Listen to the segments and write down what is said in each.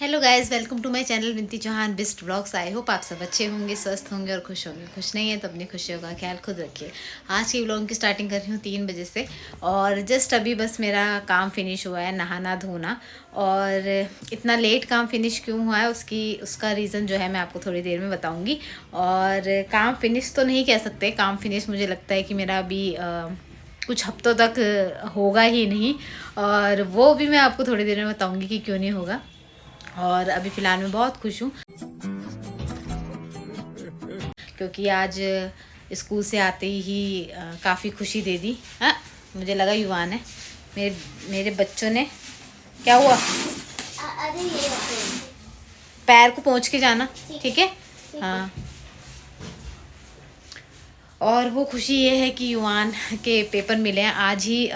Hello guys, welcome to my channel Vinati Chauhan best blogs. I hope आप सब अच्छे होंगे, स्वस्थ होंगे और खुश होंगे। खुश नहीं है तो अपनी खुशियों का ख्याल खुद रखिए। आज की ब्लॉग की स्टार्टिंग कर रही हूँ 3 बजे से और जस्ट अभी बस मेरा काम फिनिश हुआ है, नहाना धोना। और इतना लेट काम फिनिश क्यों हुआ है उसका रीज़न जो है मैं आपको थोड़ी देर में बताऊँगी। और काम फिनिश तो नहीं कह सकते, काम फिनिश मुझे लगता है कि मेरा अभी कुछ हफ्तों तक होगा ही नहीं, और वो भी मैं आपको थोड़ी देर में बताऊँगी कि क्यों नहीं होगा। और अभी फ़िलहाल मैं बहुत खुश हूँ क्योंकि आज स्कूल से आते ही काफ़ी खुशी दे दी। हाँ, मुझे लगा युवान है। मेरे मेरे बच्चों ने क्या हुआ, अरे ये पैर को पोंछ के जाना, ठीक है। हाँ, और वो खुशी ये है कि युवान के पेपर मिले हैं आज ही।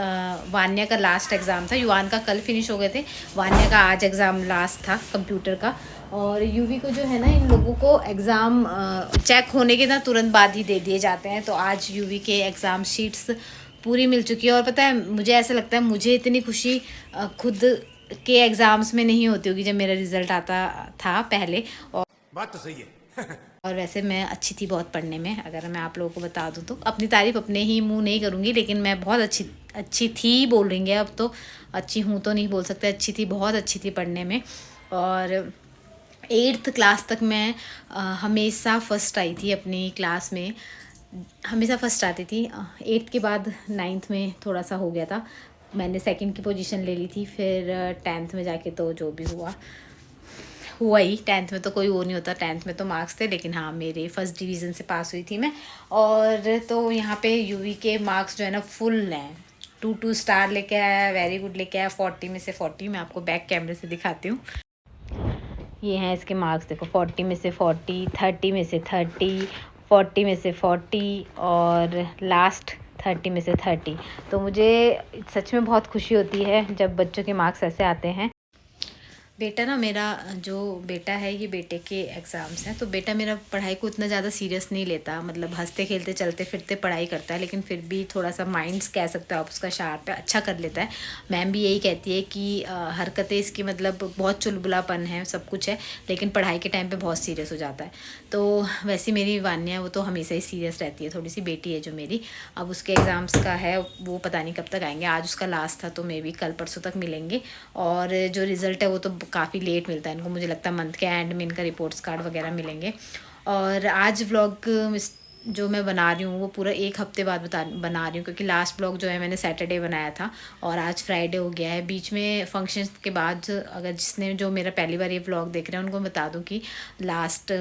वान्या का लास्ट एग्ज़ाम था, युवान का कल फिनिश हो गए थे, वान्या का आज एग्ज़ाम लास्ट था कंप्यूटर का। और यूवी को जो है ना, इन लोगों को एग्ज़ाम चेक होने के ना तुरंत बाद ही दे दिए जाते हैं। तो आज यूवी के एग्ज़ाम शीट्स पूरी मिल चुकी है। और पता है, मुझे ऐसा लगता है मुझे इतनी खुशी खुद के एग्ज़ाम्स में नहीं होती होगी जब मेरा रिज़ल्ट आता था पहले। और बात तो सही है। और वैसे मैं अच्छी थी बहुत पढ़ने में, अगर मैं आप लोगों को बता दूं तो। अपनी तारीफ़ अपने ही मुंह नहीं करूँगी, लेकिन मैं बहुत अच्छी थी बोल रही है। अब तो अच्छी हूँ तो नहीं बोल सकते, अच्छी थी, बहुत अच्छी थी पढ़ने में। और 8th क्लास तक मैं हमेशा फ़र्स्ट आई थी अपनी क्लास में, हमेशा फ़र्स्ट आती थी। 8th के बाद 9th में थोड़ा सा हो गया था, मैंने सेकंड की पोजीशन ले ली थी। फिर 10th में जाके तो जो भी हुआ ही। 10th में तो कोई वो नहीं होता, 10th में तो मार्क्स थे, लेकिन हाँ, मेरे फर्स्ट डिवीज़न से पास हुई थी मैं। और तो यहाँ पे यूवी के मार्क्स जो है ना फुल हैं, 2 स्टार लेके आया, वेरी गुड लेके आया, 40 में से 40। मैं आपको बैक कैमरे से दिखाती हूँ, ये हैं इसके मार्क्स, देखो 40 में से 40, 30 में से 30, 40 में से 40 और लास्ट 30 में से 30। तो मुझे सच में बहुत खुशी होती है जब बच्चों के मार्क्स ऐसे आते हैं। बेटा ना, मेरा जो बेटा है, ये बेटे के एग्ज़ाम्स हैं, तो बेटा मेरा पढ़ाई को इतना ज़्यादा सीरियस नहीं लेता, मतलब हंसते खेलते चलते फिरते पढ़ाई करता है, लेकिन फिर भी थोड़ा सा माइंड्स कह सकते हो आप उसका शार्प है, अच्छा कर लेता है। मैम भी यही कहती है कि हरकतें इसकी मतलब बहुत चुलबुलापन है, सब कुछ है, लेकिन पढ़ाई के टाइम पर बहुत सीरियस हो जाता है। तो वैसे मेरी वान्या वो तो हमेशा ही सीरियस रहती है, थोड़ी सी बेटी है जो मेरी। अब उसके एग्ज़ाम्स का है, वो पता नहीं कब तक आएंगे, आज उसका लास्ट था तो मे बी कल परसों तक मिलेंगे। और जो रिज़ल्ट है वो तो काफ़ी लेट मिलता है इनको, मुझे लगता है मंथ के एंड में इनका रिपोर्ट्स कार्ड वगैरह मिलेंगे। और आज व्लॉग जो मैं बना रही हूँ वो पूरा 1 हफ्ते बाद बना रही हूँ, क्योंकि लास्ट ब्लॉग जो है मैंने सैटरडे बनाया था और आज फ्राइडे हो गया है। बीच में फंक्शन के बाद अगर जिसने जो मेरा पहली बार ये व्लॉग देख रहे हैं उनको बता दूँ कि लास्ट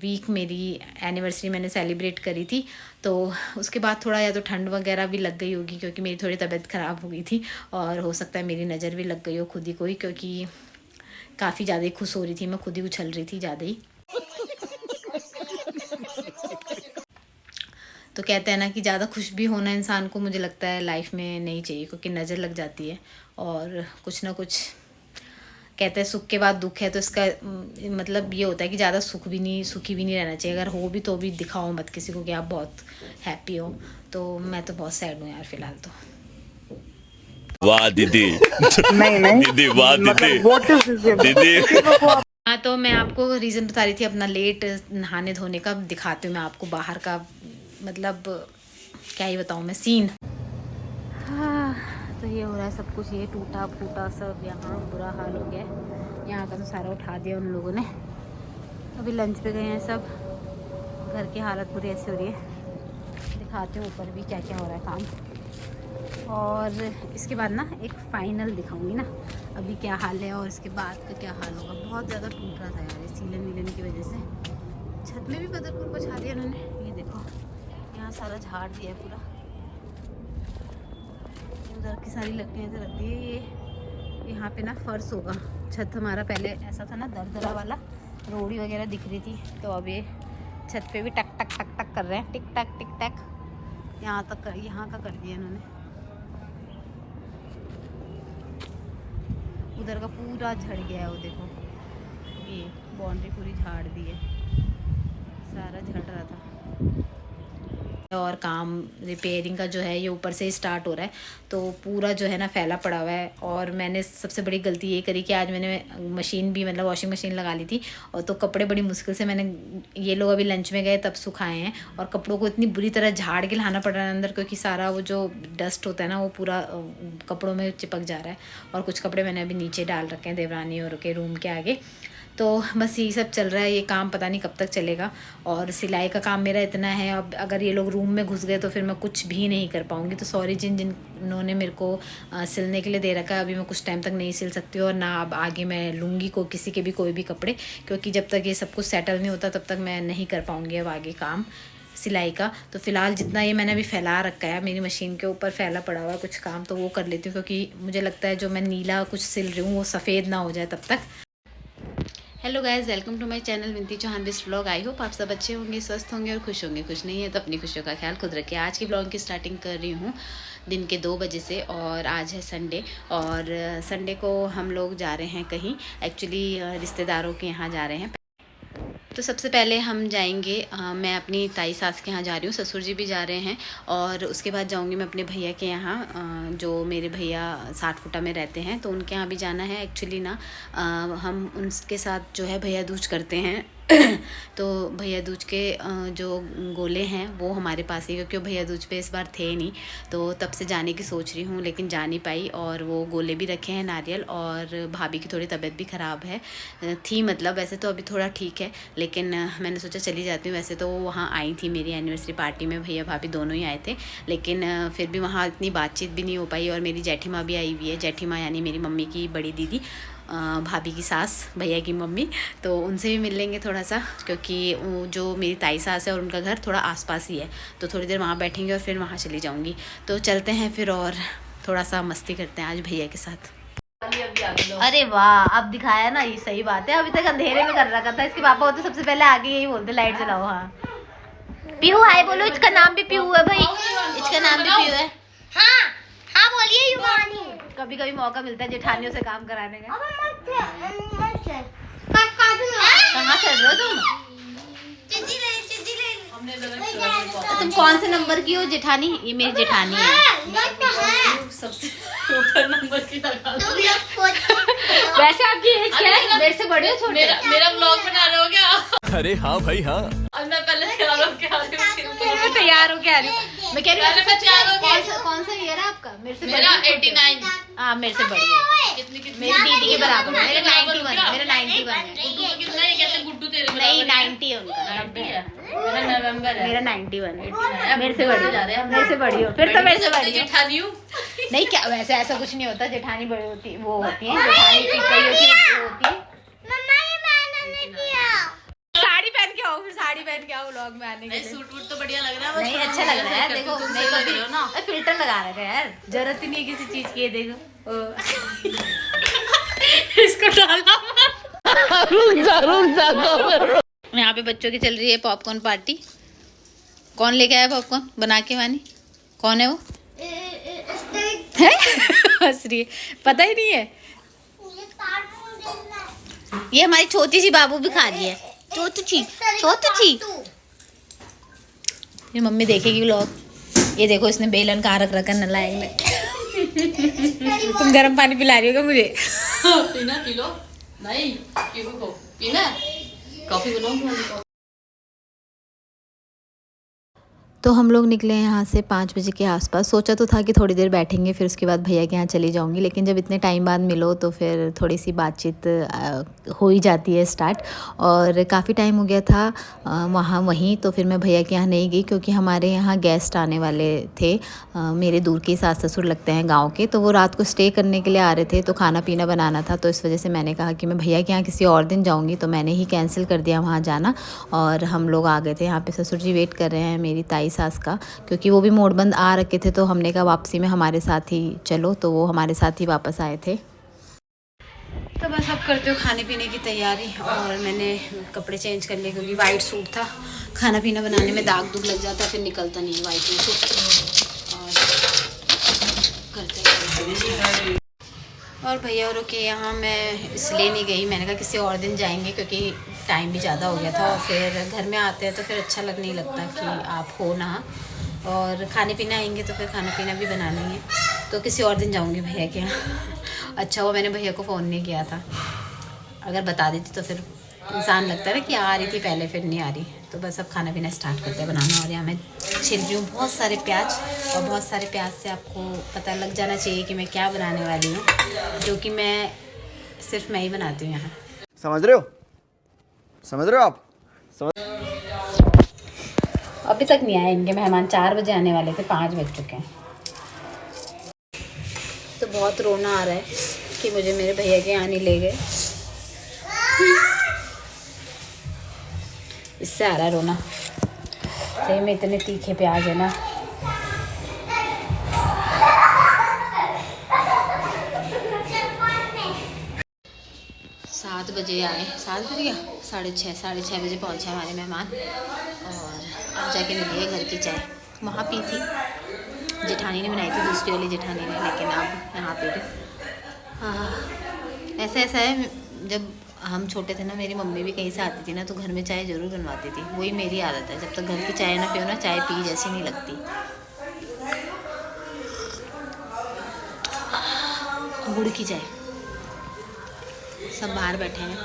वीक मेरी एनिवर्सरी मैंने सेलिब्रेट करी थी। तो उसके बाद थोड़ा या तो ठंड वगैरह भी लग गई होगी, क्योंकि मेरी थोड़ी तबीयत ख़राब हो गई थी, और हो सकता है मेरी नज़र भी लग गई हो खुद ही कोई, क्योंकि काफ़ी ज़्यादा ही खुश हो रही थी मैं, खुद ही उछल रही थी ज़्यादा ही। तो कहते हैं ना कि ज़्यादा खुश भी होना इंसान को, मुझे लगता है लाइफ में नहीं चाहिए, क्योंकि नज़र लग जाती है और कुछ ना कुछ कहते हैं सुख के बाद दुख है। तो इसका मतलब ये होता है कि ज़्यादा सुखी भी नहीं रहना चाहिए, अगर हो भी तो भी दिखाओ मत किसी को कि आप बहुत हैप्पी हो। तो मैं तो बहुत सैड हूँ यार फ़िलहाल तो। वाह दीदी। नहीं दीदी वाह दीदी। दीदी हाँ, तो मैं आपको रीज़न बता रही थी अपना लेट नहाने धोने का, दिखाती हूँ मैं आपको बाहर का, मतलब क्या ही बताऊँ मैं सीन। हाँ, तो ये हो रहा है सब कुछ, ये टूटा फूटा सब, यहाँ बुरा हाल हो गया है। यहाँ का तो सारा उठा दिया उन लोगों ने, अभी लंच पे गए हैं सब। घर की हालत पूरी ऐसी हो रही है, दिखाती हूँ ऊपर भी क्या क्या हो रहा है काम। और इसके बाद ना एक फ़ाइनल दिखाऊंगी ना अभी क्या हाल है और इसके बाद का क्या हाल होगा। बहुत ज़्यादा टूट रहा था यार, सीलन वीलन की वजह से। छत में भी बदरपुर को छा दिया उन्होंने, ये देखो यहाँ सारा झाड़ दिया है पूरा, उधर की सारी लकड़ियाँ तो रख दी है। ये यहाँ पे ना फर्श होगा, छत हमारा पहले ऐसा था ना दरदरा वाला, रोड़ी वगैरह दिख रही थी, तो अब ये छत पे भी टक टक टक टक कर रहे हैं, टिक टक टिक टक, यहाँ तक यहाँ का कर दिया इन्होंने। उधर का पूरा झड़ गया है, वो देखो ये बाउंड्री पूरी झाड़ दी है, सारा झड़ रहा था। और काम रिपेयरिंग का जो है ये ऊपर से ही स्टार्ट हो रहा है, तो पूरा जो है ना फैला पड़ा हुआ है। और मैंने सबसे बड़ी गलती ये करी कि आज मैंने मशीन भी मतलब वॉशिंग मशीन लगा ली थी, और तो कपड़े बड़ी मुश्किल से मैंने, ये लोग अभी लंच में गए तब सुखाए हैं, और कपड़ों को इतनी बुरी तरह झाड़ के लाना पड़ रहा है अंदर, क्योंकि सारा वो जो डस्ट होता है ना वो पूरा कपड़ों में चिपक जा रहा है। और कुछ कपड़े मैंने अभी नीचे डाल रखे हैं देवरानी और के रूम के आगे। तो बस यही सब चल रहा है, ये काम पता नहीं कब तक चलेगा। और सिलाई का काम मेरा इतना है, अब अगर ये लोग रूम में घुस गए तो फिर मैं कुछ भी नहीं कर पाऊँगी। तो सॉरी जिन्होंने मेरे को सिलने के लिए दे रखा है, अभी मैं कुछ टाइम तक नहीं सिल सकती हूँ, और ना अब आगे मैं लूँगी किसी के भी कोई भी कपड़े, क्योंकि जब तक ये सब कुछ सेटल नहीं होता तब तक मैं नहीं कर पाऊँगी अब आगे काम सिलाई का। तो फ़िलहाल जितना ये मैंने अभी फैला रखा है मेरी मशीन के ऊपर फैला पड़ा हुआ है कुछ काम, तो वो कर लेती हूँ, क्योंकि मुझे लगता है जो मैं नीला कुछ सिल रही हूँ वो सफ़ेद ना हो जाए तब तक। Hello guys, welcome to my channel Vinati Chauhan Bisht vlog. I hope आप सब अच्छे होंगे, स्वस्थ होंगे और खुश होंगे। खुश नहीं है तो अपनी खुशियों का ख्याल खुद रखिए। आज की व्लॉग की स्टार्टिंग कर रही हूँ दिन के 2 बजे से, और आज है संडे, और संडे को हम लोग जा रहे हैं कहीं, एक्चुअली रिश्तेदारों के यहाँ जा रहे हैं। तो सबसे पहले हम जाएंगे, मैं अपनी ताई सास के यहाँ जा रही हूँ, ससुर जी भी जा रहे हैं, और उसके बाद जाऊँगी मैं अपने भैया के यहाँ, जो मेरे भैया 60 फुटा में रहते हैं, तो उनके यहाँ भी जाना है। एक्चुअली ना हम उनके साथ जो है भैया दूज करते हैं तो भैया दूज के जो गोले हैं वो हमारे पास ही, क्योंकि भैया दूज पे इस बार थे नहीं, तो तब से जाने की सोच रही हूँ लेकिन जा नहीं पाई। और वो गोले भी रखे हैं नारियल, और भाभी की थोड़ी तबीयत भी ख़राब है थी, मतलब वैसे तो अभी थोड़ा ठीक है, लेकिन मैंने सोचा चली जाती हूँ। वैसे तो वो वहाँ आई थी मेरी एनिवर्सरी पार्टी में, भैया भाभी दोनों ही आए थे, लेकिन फिर भी वहाँ इतनी बातचीत भी नहीं हो पाई। और मेरी जेठी माँ भी आई हुई है, जेठी माँ यानी मेरी मम्मी की बड़ी दीदी, भाभी की सास, भैया की मम्मी, तो उनसे भी मिल लेंगे थोड़ा सा, क्योंकि जो मेरी ताई सास है और उनका घर थोड़ा आसपास ही है, तो थोड़ी देर वहाँ बैठेंगे और फिर वहाँ चली जाऊँगी। तो चलते हैं फिर और थोड़ा सा मस्ती करते हैं आज भैया के साथ। अरे वाह, अब दिखाया ना, ये सही बात है। अभी तक अंधेरे में कर रखा था, इसके पापा होते सबसे पहले आगे यही बोलते लाइट जलाओ। हाँ पीहू हाय बोलो, इसका नाम भी पीहू है भाई, इसका नाम भी पीहू है। हाँ बोलिए युवानी। कभी कभी मौका मिलता है जेठानियों से काम कराने का। कहाँ चल रहे हो तुम? तुम कौन से नंबर की हो जेठानी? ये मेरी जेठानी है। सबसे ऊपर नंबर की लगा लो। वैसे आपकी एज क्या है? मेरे से बड़े हो छोटे? मेरा व्लॉग बना रहे हो क्या? अरे हाँ भाई हाँ। और मैं पहले तैयार होके आ रही हूँ। मैं तैयार होके आ रही हूँ। मैं कह रही हूँ कौन सा ईयर है आपका? मेरे से मेरा 89। हाँ मेरे से बड़ी है, मेरी दीदी के बराबर है। मेरा 91 है। कितना ये कहते गुड्डू तेरे नहीं 90 है उनका, 90 है। मेरा नवंबर है। मेरा 91 है। मेरे से बड़ी हो, मेरे से बड़ी हो, फिर तो मेरे से बड़ी हो। जेठानी हूँ। नहीं क्या, वैसे ऐसा कुछ नहीं होता, जेठानी बड़ी होती वो होती है, जेठानी की कोई होती है। साड़ी पहन के आओ, फिर साड़ी पहन के आओ व्लॉग में आने के लिए। सूट वूट तो बढ़िया लग रहा है। नहीं अच्छा लग रहा है, देखो तुम लग रहे हो ना। फिल्टर लगा रखा है यार, जरूरत ही नहीं है किसी चीज की। देखो इसको डालना यहाँ पे बच्चों की चल रही है पॉपकॉर्न पार्टी। कौन लेके आया पॉपकॉर्न बना के? वानी कौन है वो? हंस रही है, पता ही नहीं है। ये हमारी छोटी सी बाबू भी खा रही है, छोटू ची। ये मम्मी देखेगी व्लॉग। ये देखो इसने बेलन कहाँ रख रखा नलायक ने। तुम गर्म पानी पिला रही हो क्या मुझे? पीना पी लो। नहीं पीना कॉफी बनाओ। तो हम लोग निकले यहाँ से 5 बजे के आसपास। सोचा तो था कि थोड़ी देर बैठेंगे फिर उसके बाद भैया के यहाँ चली जाऊँगी, लेकिन जब इतने टाइम बाद मिलो तो फिर थोड़ी सी बातचीत हो ही जाती है स्टार्ट। और काफ़ी टाइम हो गया था वहीं, तो फिर मैं भैया के यहाँ नहीं गई, क्योंकि हमारे यहाँ गेस्ट आने वाले थे। मेरे दूर के सास ससुर लगते हैं गाँव के, तो वो रात को स्टे करने के लिए आ रहे थे, तो खाना पीना बनाना था। तो इस वजह से मैंने कहा कि मैं भैया के यहाँ किसी और दिन जाऊँगी, तो मैंने ही कैंसिल कर दिया वहाँ जाना। और हम लोग आ गए थे यहाँ पे, ससुर जी वेट कर रहे हैं मेरी ताई सास का, क्योंकि वो भी मोड़बंद आ रखे थे, तो हमने कहा वापसी में हमारे साथ ही चलो, तो वो हमारे साथ ही वापस आए थे। तो बस अब करते हो खाने पीने की तैयारी, और मैंने कपड़े चेंज कर लिए क्योंकि वाइट सूट था। खाना पीना बनाने में दाग दुग लग जाता है, फिर निकलता नहीं है वाइट में सूट। और करते और भैया और के यहाँ मैं इसलिए नहीं गई, मैंने कहा किसी और दिन जाएंगे, क्योंकि टाइम भी ज़्यादा हो गया था, और फिर घर में आते हैं तो फिर अच्छा नहीं लगता कि आप हो ना, और खाने पीने आएंगे तो फिर खाना पीना भी बनाना ही है, तो किसी और दिन जाऊंगी भैया के यहाँ। अच्छा हुआ मैंने भैया को फ़ोन नहीं किया था, अगर बता देती तो फिर इंसान लगता है ना कि आ रही थी पहले फिर नहीं आ रही। तो बस अब खाना पीना स्टार्ट करते हैं बनाना। और यहाँ मैं छिल रही हूँ बहुत सारे प्याज, और बहुत सारे प्याज से आपको पता लग जाना चाहिए कि मैं क्या बनाने वाली हूँ, जो कि मैं सिर्फ मैं ही बनाती हूँ यहाँ। समझ रहे हो? समझ रहे हो आप? अभी तक नहीं आए इनके मेहमान, 4 बजे आने वाले थे, 5 बज चुके हैं। तो बहुत रोना आ रहा है कि मुझे मेरे भैया के यहाँ नहीं ले गए, इससे आ रहा है रोना। सही में इतने तीखे प्याज है ना। सात बजे आए, 7 बज गया, 6:30 बजे पहुंचे हमारे मेहमान। और अब जाके मिली है घर की चाय, वहाँ पी थी, जेठानी ने बनाई थी, दूसरी वाली जेठानी ने, लेकिन अब यहाँ पी रही। ऐसा है, जब हम छोटे थे ना, मेरी मम्मी भी कहीं से आती थी ना, तो घर में चाय ज़रूर बनवाती थी। वही मेरी आदत है, जब तक घर की चाय ना पियो ना, चाय पी जैसी नहीं लगती। गुड़ की चाय। सब बाहर बैठे हैं,